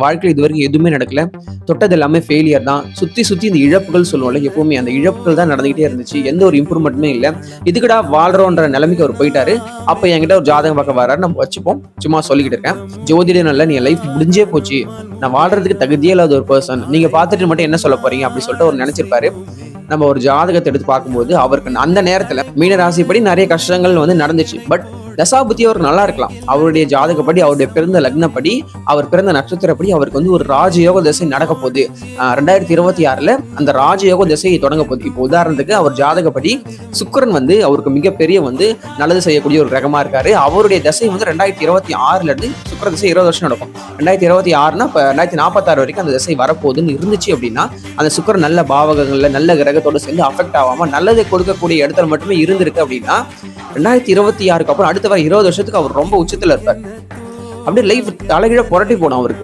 வாழ்க்கையில் இது வரைக்கும் எதுவுமே நடக்கல. தொட்டது எல்லாமே ஃபெயிலியர் தான். சுத்தி சுத்தி இந்த இழப்புகள் சொல்லுவோம்ல, எப்பவுமே அந்த இழப்புகள் தான் நடந்துகிட்டே இருந்துச்சு. எந்த ஒரு இம்ப்ரூவ்மெண்ட்டுமே இல்ல. இதுக்குடா வாழ்றோன்ற நிலைமைக்கு அவர் போயிட்டாரு. அப்ப என்கிட்ட ஒரு ஜாதகம் பார்க்க வர்றாரு. நம்ம வச்சுப்போம். சும்மா சொல்லிக்கிட்டு இருக்கேன். ஜோதிடம் இல்ல, நீ லைஃப் முடிஞ்சே போச்சு. நான் வாழ்றதுக்கு தகுதியே இல்லாத ஒரு பர்சன். நீங்க பார்த்துட்டு மட்டும் என்ன சொல்ல போறீங்க அப்படின்னு சொல்லிட்டு அவர் நினைச்சிருப்பாரு. நம்ம ஒரு ஜாதகத்தை எடுத்து பார்க்கும்போது அவருக்கு அந்த நேரத்துல மீன ராசிப்படி நிறைய கஷ்டங்கள் வந்து நடந்துச்சு. பட் தசாபுத்தி அவருக்கு நல்லா இருக்கலாம். அவருடைய ஜாதகப்படி, அவருடைய பிறந்த லக்னப்படி, அவர் பிறந்த நட்சத்திரப்படி அவருக்கு வந்து ஒரு ராஜயோக திசை நடக்க போகுது. 2026 அந்த ராஜயோக திசை தொடங்க போகுது. இப்போ உதாரணத்துக்கு அவர் ஜாதகப்படி சுக்கிரன் வந்து அவருக்கு மிகப்பெரிய வந்து நல்லது செய்யக்கூடிய ஒரு கிரகமா இருக்காரு. அவருடைய திசை வந்து 2026 இருந்து சுக்கிர திசை 20 வருஷம் நடக்கும். 2026னா இப்ப 2046 வரைக்கும் அந்த திசை வரப்போகுதுன்னு இருந்துச்சு அப்படின்னா, அந்த சுக்கிரன் நல்ல பாவகங்கள்ல நல்ல கிரகத்தோட சேர்ந்து அஃபெக்ட் ஆகாம நல்லதை கொடுக்கக்கூடிய இடத்துல மட்டுமே இருந்திருக்கு அப்படின்னா 2026க்கு அப்புறம் அடுத்த வர 20 வருஷத்துக்கு அவர் ரொம்ப உச்சத்துல இருப்பார். அப்படியே லைஃப் தலைகீழ புரட்டி போடும் அவருக்கு.